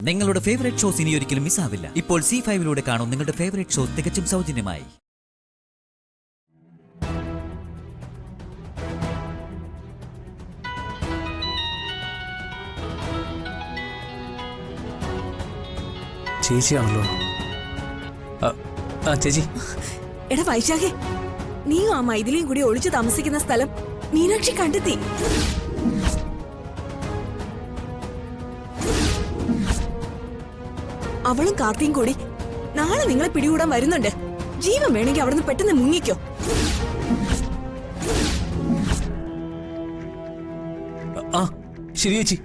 നിങ്ങളുടെ favourite shows ഇനി ഒരിക്കലും മിസ്സാവില്ല. ഇപ്പോൾ C5-ലൂടെ കാണും നിങ്ങളുടെ ഫേവറേറ്റ് ഷോസ് തികച്ചും സൗജന്യമായി. ചേച്ചിയാണല്ലോ. ചേച്ചി. എടാ വൈശാഖേ, നീയും ആ മൈഥിലിയും കൂടി ഒളിച്ചു താമസിക്കുന്ന സ്ഥലം മീനാക്ഷി കണ്ടെത്തി. അവളും കാർത്തിയും കൂടി നാളെ നിങ്ങളെ പിടികൂടാൻ വരുന്നുണ്ട്. ജീവൻ വേണമെങ്കിൽ അവിടുന്ന് പെട്ടെന്ന് മുങ്ങിക്കോ. ശരി ചേച്ചി.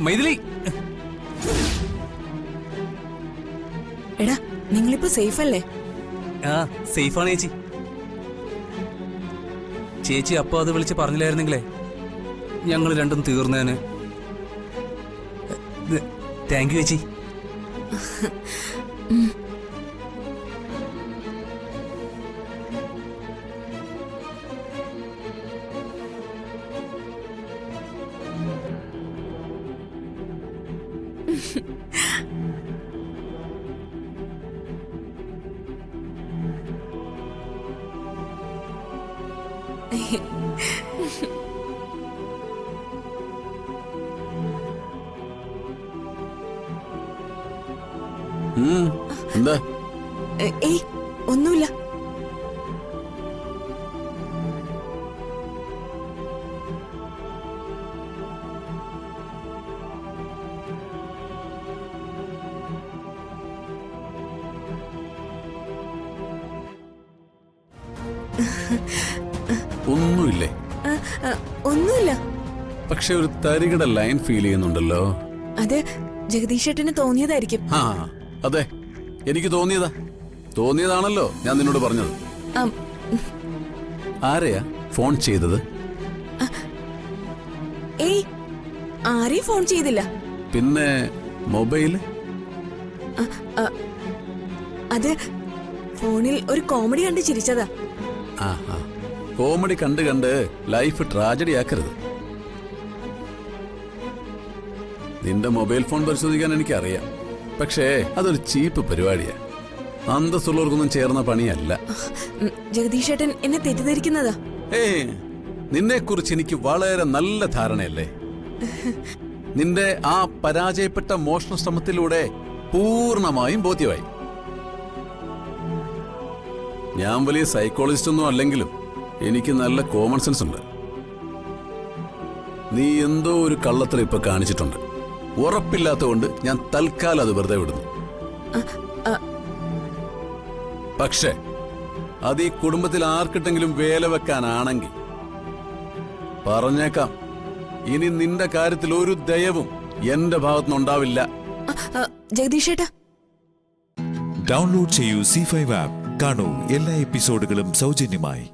മൈഥിലി. എടാ നിങ്ങളിപ്പോ സേഫ് അല്ലേ? സേഫാണ് ചേച്ചി. ചേച്ചി അപ്പൊ അത് വിളിച്ച് പറഞ്ഞില്ലായിരുന്നെങ്കിലേ ഞങ്ങൾ രണ്ടും തീർന്നേന്. താങ്ക് യു ചേച്ചി. എന്താ? ഏയ് ഒന്നുമില്ല. ഒന്നുമില്ലേ? ഒന്നുമില്ല. പക്ഷെ ഒരു തരികിട ലൈൻ ഫീൽ ചെയ്യുന്നുണ്ടല്ലോ. അത് ജഗദീഷേട്ടന് തോന്നിയതായിരിക്കും. അതെ, എനിക്ക് തോന്നിയതാണല്ലോ ഞാൻ നിന്നോട് പറഞ്ഞത്. ആരെയാ ഫോൺ ചെയ്തത്? ഏയ് ആരെയും ഫോൺ ചെയ്തില്ല. പിന്നെ മൊബൈല്? അത് ഫോണിൽ ഒരു കോമഡി കണ്ട് ചിരിച്ചതാ. കോമഡി കണ്ട് ലൈഫ് ട്രാജഡി ആക്കരുത്. നിന്റെ മൊബൈൽ ഫോൺ പരിശോധിക്കാൻ എനിക്കറിയാം. പക്ഷേ അതൊരു ചീപ്പ് പരിപാടിയാ. അന്തസ്സുള്ളവർക്കൊന്നും ചേർന്ന പണിയല്ല. ജഗദീഷേട്ടൻ എന്നെ തെറ്റിദ്ധരിക്കുന്നതാ. നിന്നെ കുറിച്ച് എനിക്ക് വളരെ നല്ല ധാരണയല്ലേ. നിന്റെ ആ പരാജയപ്പെട്ട മോഷണ ശ്രമത്തിലൂടെ പൂർണ്ണമായും ബോധ്യമായി. ഞാൻ വലിയ സൈക്കോളജിസ്റ്റ് ഒന്നും അല്ലെങ്കിലും എനിക്ക് നല്ല കോമൺ സെൻസ് ഉണ്ട്. നീ എന്തോ ഒരു കള്ളത്തരം ഇപ്പൊ കാണിച്ചിട്ടുണ്ട്. ഉറപ്പില്ലാത്തതുകൊണ്ട് ഞാൻ തൽക്കാലം അത് വെറുതെ വിടുന്നു. പക്ഷേ അത് ഈ കുടുംബത്തിൽ ആർക്കിട്ടെങ്കിലും വേല വെക്കാനാണെങ്കിൽ പറഞ്ഞേക്കാം, ഇനി നിന്റെ കാര്യത്തിൽ ഒരു ദയവും എന്റെ ഭാഗത്തുനിന്നുണ്ടാവില്ല. ജഗദീഷേട്ടാ, ഡൗൺലോഡ് ചെയ്യൂ C5 ആപ്പ്. കാണൂ എല്ലാ എപ്പിസോഡുകളും സൗജന്യമായി.